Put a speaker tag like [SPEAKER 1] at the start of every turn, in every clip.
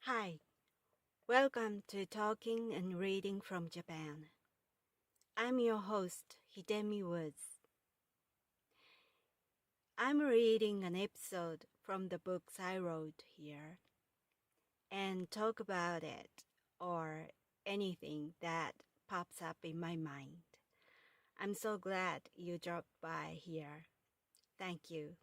[SPEAKER 1] Hi, welcome to Talking and Reading from Japan. I'm your host, Hidemi Woods. I'm reading an episode from the books I wrote here and talk about it or anything that pops up in my mind. I'm so glad you dropped by here. Thank you.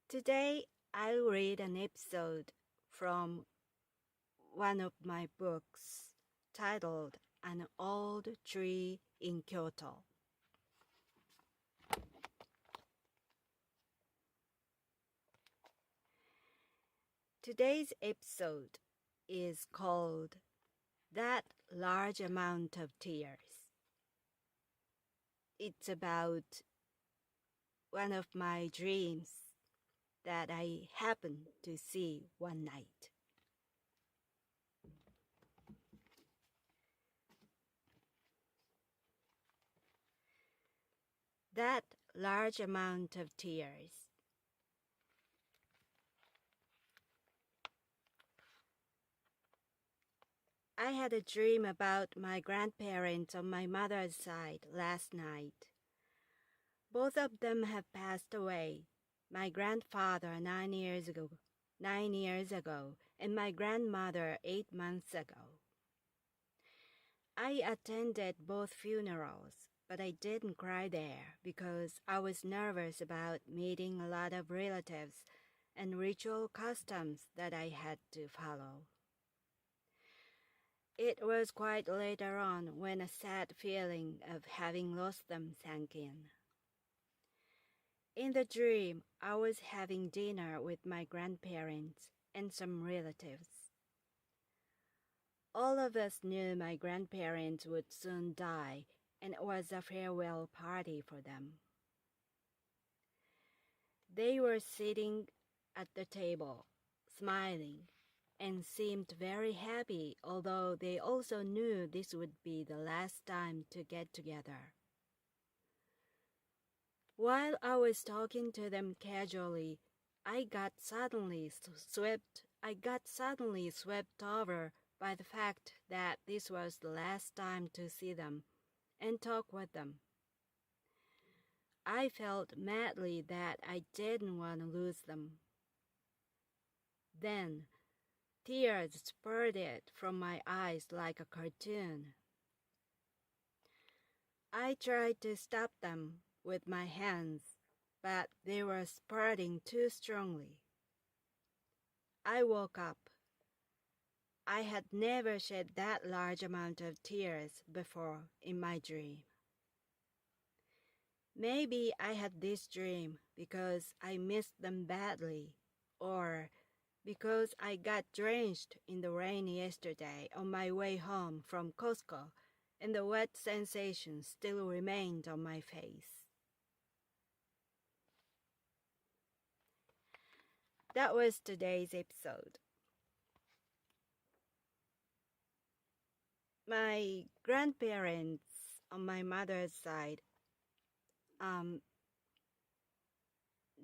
[SPEAKER 1] Today, I'll read an episode from one of my books titled An Old Tree in Kyoto. Today's episode is called That Large Amount of Tears. It's about one of my dreams that I happened to see one night. That large amount of tears. I had a dream about my grandparents on my mother's side last night. Both of them have passed away. My grandfather 9 years ago, and my grandmother 8 months ago. I attended both funerals, but I didn't cry there because I was nervous about meeting a lot of relatives and ritual customs that I had to follow. It was quite later on when a sad feeling of having lost them sank in. In the dream, I was having dinner with my grandparents and some relatives. All of us knew my grandparents would soon die, and it was a farewell party for them. They were sitting at the table, smiling, and seemed very happy, although they also knew this would be the last time to get together. While I was talking to them casually, I got suddenly swept over by the fact that this was the last time to see them and talk with them. I felt madly that I didn't want to lose them. Then, tears spurted from my eyes like a cartoon. I tried to stop them with my hands, but they were spurting too strongly. I woke up. I had never shed that large amount of tears before in my dream. Maybe I had this dream because I missed them badly, or because I got drenched in the rain yesterday on my way home from Costco and the wet sensation still remained on my face. That was today's episode. My grandparents on my mother's side,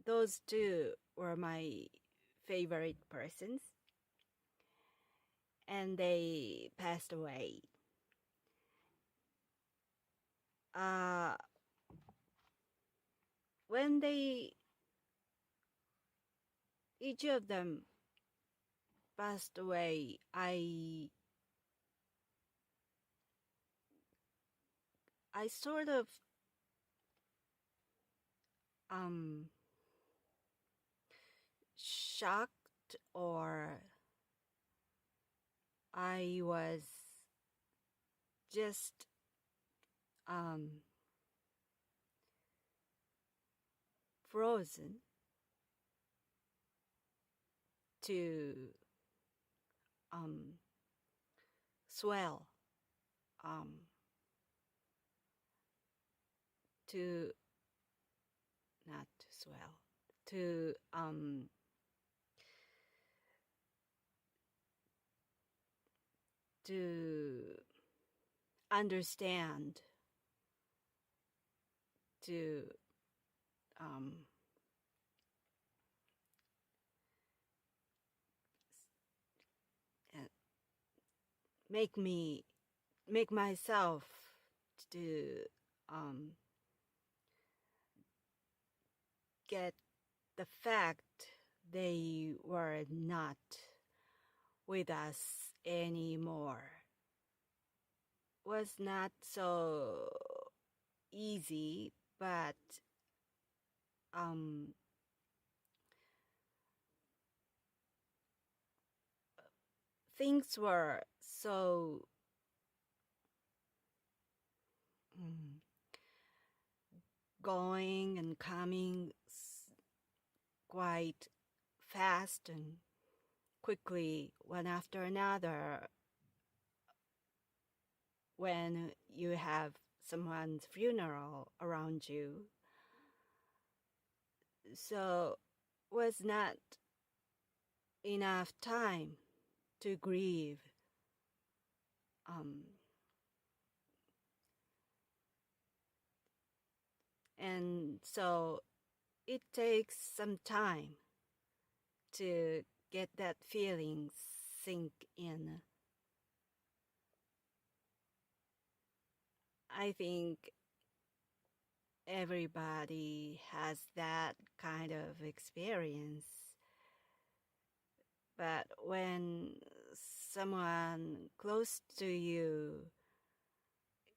[SPEAKER 1] those two were my favorite persons, and they passed away. When each of them passed away, I sort of shocked, or I was just frozen to swell, to not to swell, to understand, to make myself to get the fact they were not with us anymore was not so easy, but things were so going and coming quite fast and quickly, one after another, when you have someone's funeral around you. So was not enough time to grieve. And so it takes some time to get that feeling sink in. I think everybody has that kind of experience. But when someone close to you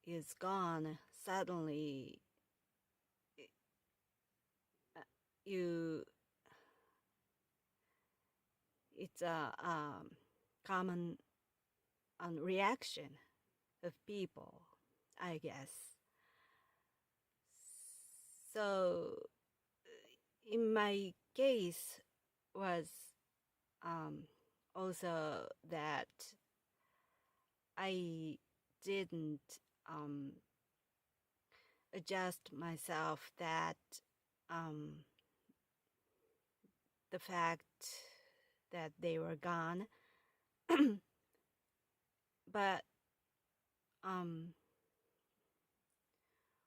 [SPEAKER 1] is gone, suddenly it's a common reaction of people, I guess. So in my case was also that I didn't adjust myself that the fact that they were gone. But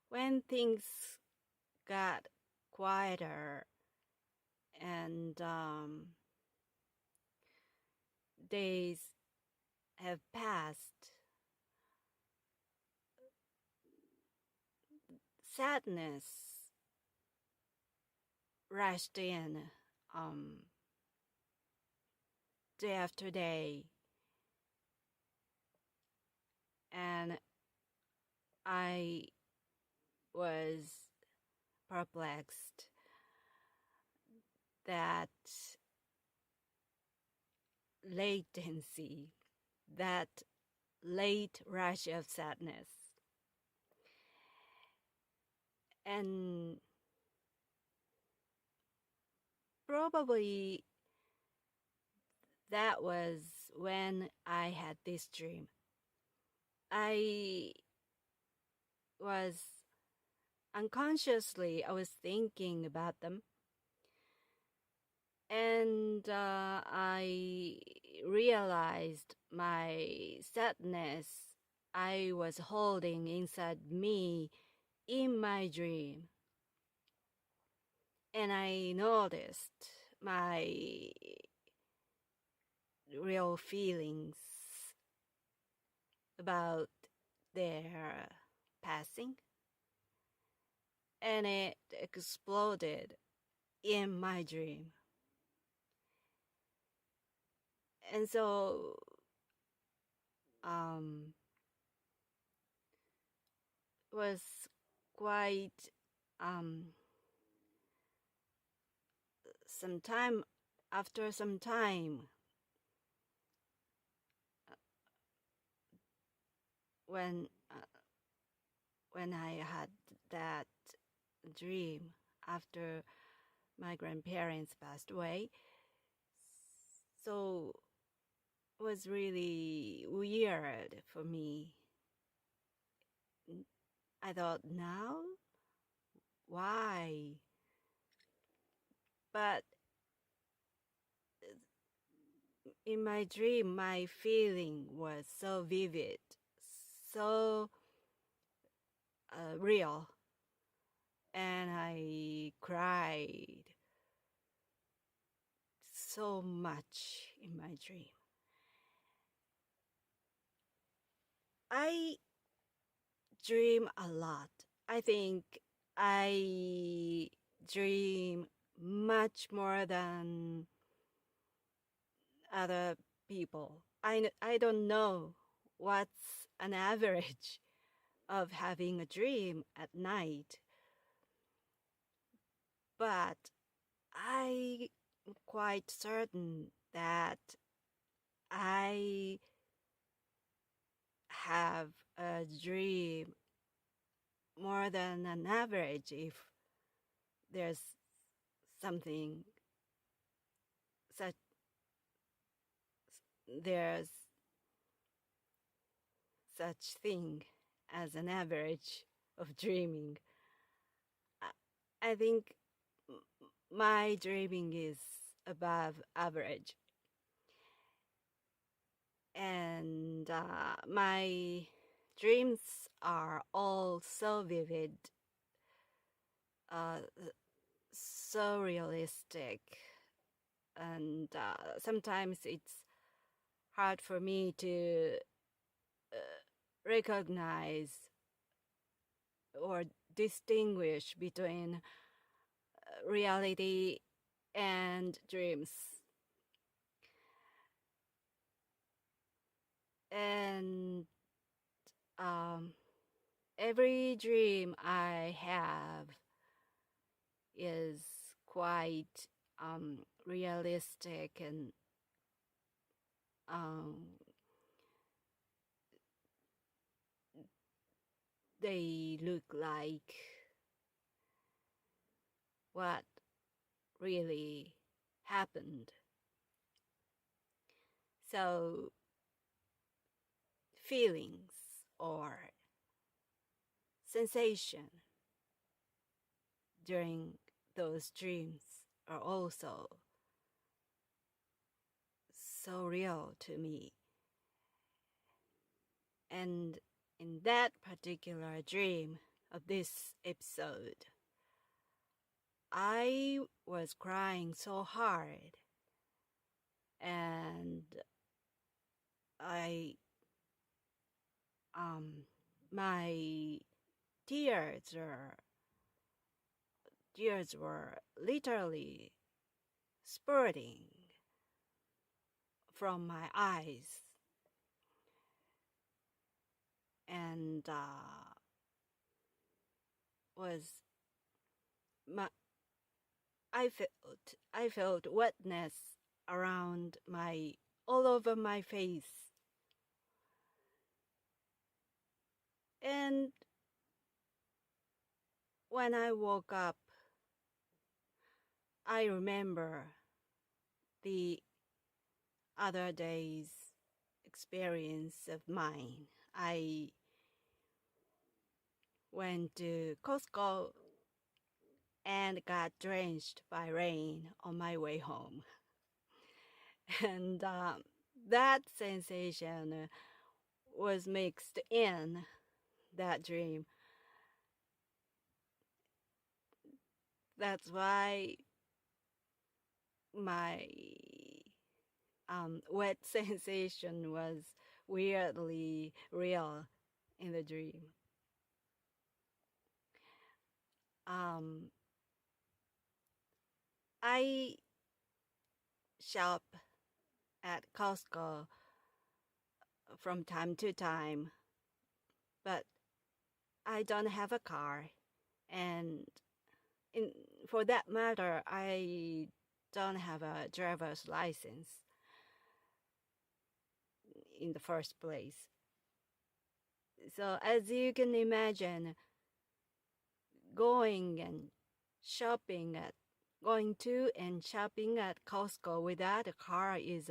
[SPEAKER 1] when things got quieter and days have passed, sadness rushed in day after day, and I was perplexed that latency, that late rush of sadness. And probably that was when I had this dream. I was thinking about them. And I realized my sadness I was holding inside me in my dream. And I noticed my real feelings about their passing. And it exploded in my dream. And so was quite after some time when I had that dream after my grandparents passed away. So it was really weird for me. I thought, now? Why? But in my dream, my feeling was so vivid, so real. And I cried so much in my dream. I dream a lot. I think I dream much more than other people. I don't know what's an average of having a dream at night, but I'm quite certain that I have a dream more than an average if there's something such there's such thing as an average of dreaming. I think my dreaming is above average, and my dreams are all so vivid, uh, so realistic, and sometimes it's hard for me to recognize or distinguish between reality and dreams. And um, every dream I have is quite realistic, and um, they look like what really happened. So feelings or sensation during those dreams are also so real to me. And in that particular dream of this episode, I was crying so hard, and I my tears are tears were literally spurting from my eyes, and was my I felt wetness around my all over my face, and when I woke up, I remember the other day's experience of mine. I went to Costco and got drenched by rain on my way home. And that sensation was mixed in that dream. That's why my wet sensation was weirdly real in the dream. I shop at Costco from time to time, but I don't have a car, and in for that matter, I don't have a driver's license in the first place. So as you can imagine, going and shopping at going to and shopping at Costco without a car is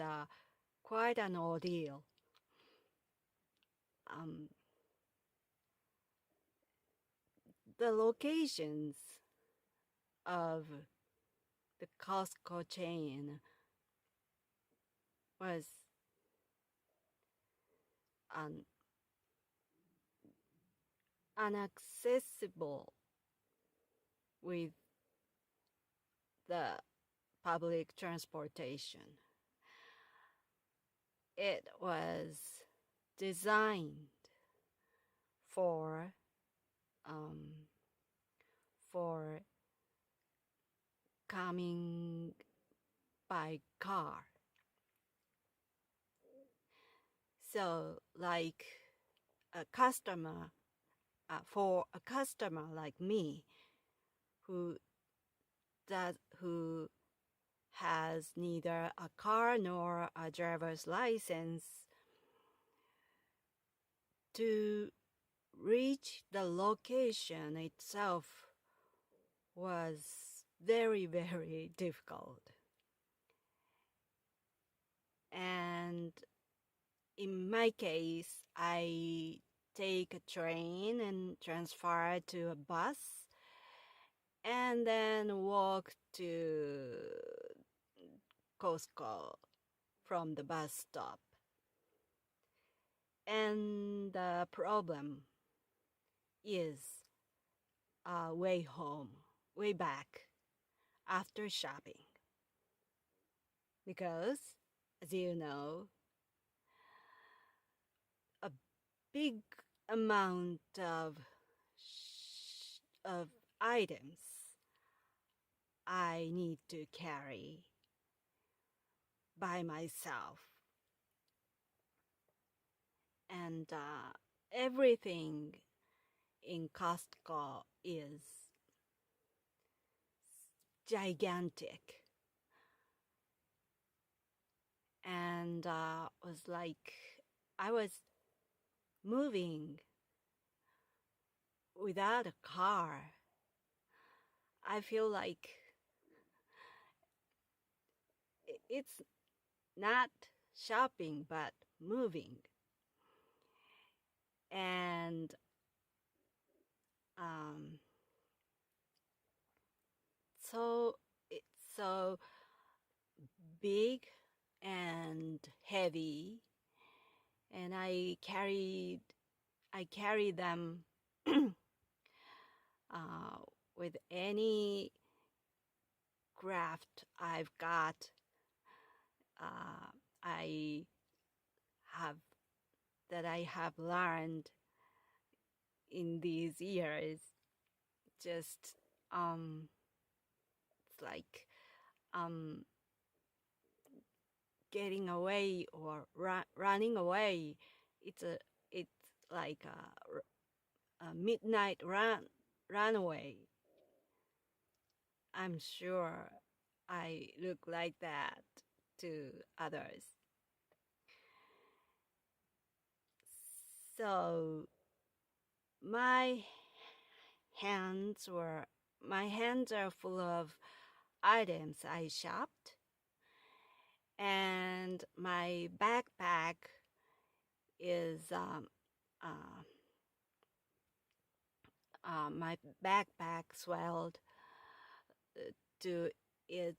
[SPEAKER 1] quite an ordeal. The locations of the Costco chain was inaccessible with the public transportation. It was designed for um, for coming by car. So like a customer, for a customer like me who who has neither a car nor a driver's license, to reach the location itself was very, very difficult. And in my case, I take a train and transfer to a bus and then walk to Costco from the bus stop. And the problem is way home, way back after shopping. Because, as you know, a big amount of items I need to carry by myself. And everything in Costco is gigantic. And was like, I was moving without a car. I feel like it's not shopping, but moving. And so it's so big and heavy, and I carry them with any craft I've got. I have learned in these years. Just it's like getting away or running away. It's like a midnight runaway. I'm sure I look like that to others. So my hands are full of items I shopped, and my backpack is my backpack swelled to its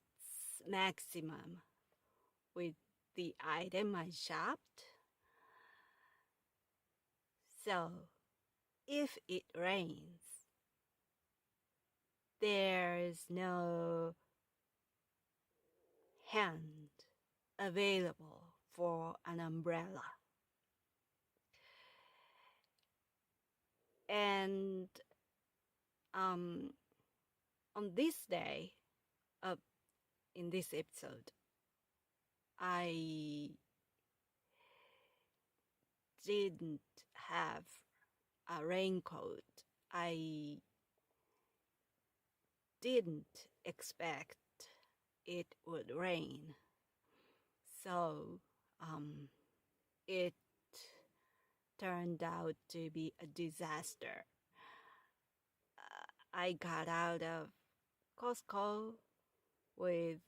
[SPEAKER 1] maximum with the item I shopped. So if it rains, there's no hand available for an umbrella. And on this day, in this episode, I didn't have a raincoat. I didn't expect it would rain. So it turned out to be a disaster. I got out of Costco with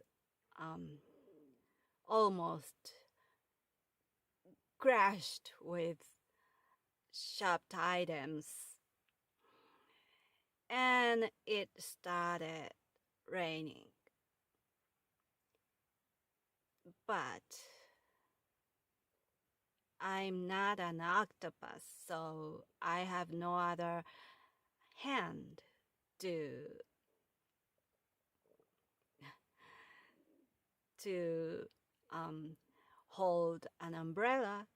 [SPEAKER 1] almost crashed with shopped items, and it started raining. But I'm not an octopus, so I have no other hand to hold an umbrella.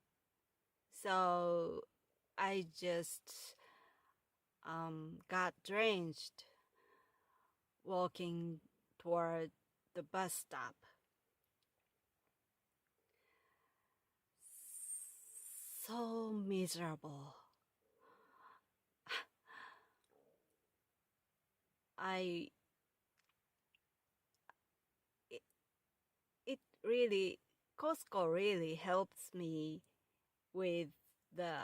[SPEAKER 1] So I just got drenched walking toward the bus stop. So miserable. I it, it really Costco really helps me with the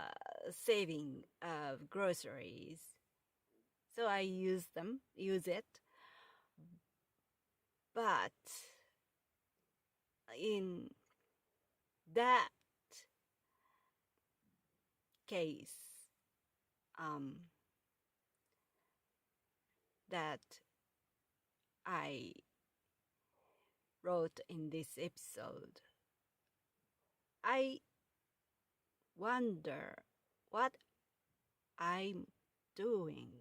[SPEAKER 1] saving of groceries. So I use it. But in that case, um, that I wrote in this episode, I wonder what I'm doing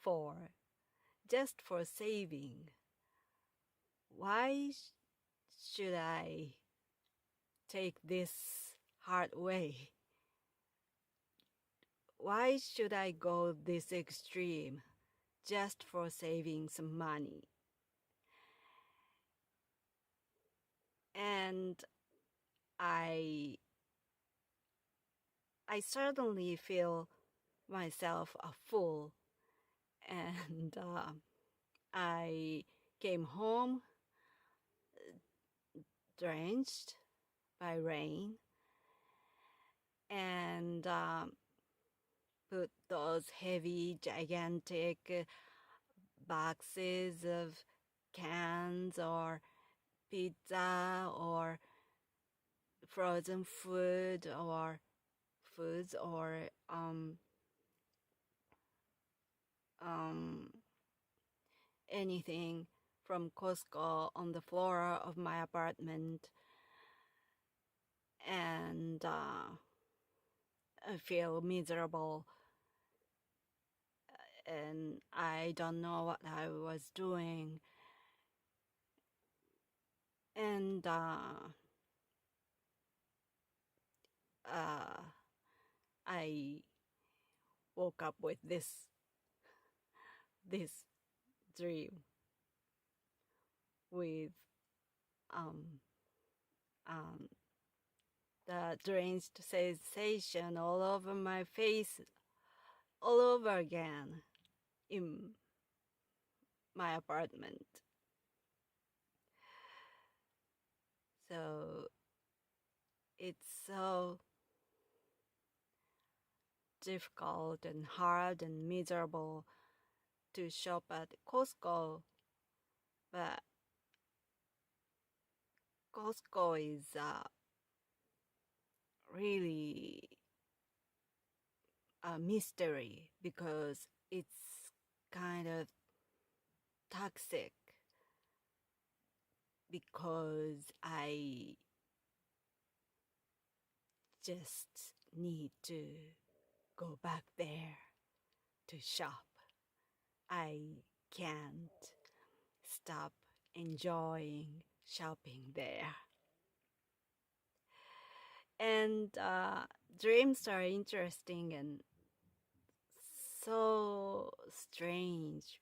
[SPEAKER 1] for just for saving. Why should I take this hard way? Why should I go this extreme just for saving some money? And I certainly feel myself a fool, and I came home drenched by rain and put those heavy, gigantic boxes of cans or pizza or frozen food or foods or um, anything from Costco on the floor of my apartment, and I feel miserable, and I don't know what I was doing, and I woke up with this dream with um, um, the drenched sensation all over my face, all over again in my apartment. So it's so difficult and hard and miserable to shop at Costco, but Costco is really a mystery because it's kind of toxic, because I just need to go back there to shop. I can't stop enjoying shopping there. And dreams are interesting and so strange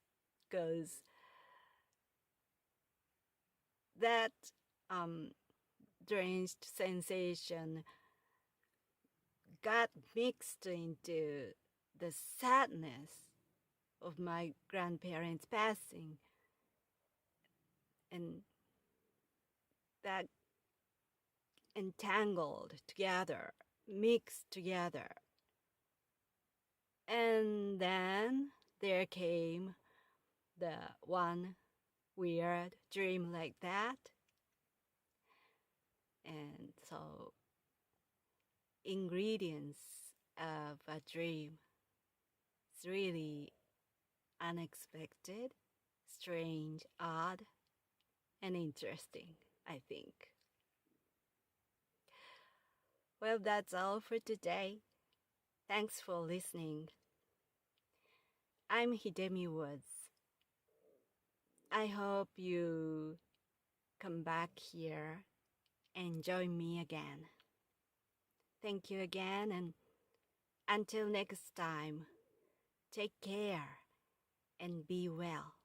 [SPEAKER 1] because that um, drenched sensation got mixed into the sadness of my grandparents passing, and that entangled together, mixed together. And then there came the one weird dream like that. And so, ingredients of a dream is really unexpected, strange, odd, and interesting, I think. Well, that's all for today. Thanks for listening. I'm Hidemi Woods. I hope you come back here and join me again. Thank you again, and until next time, Take care and be well.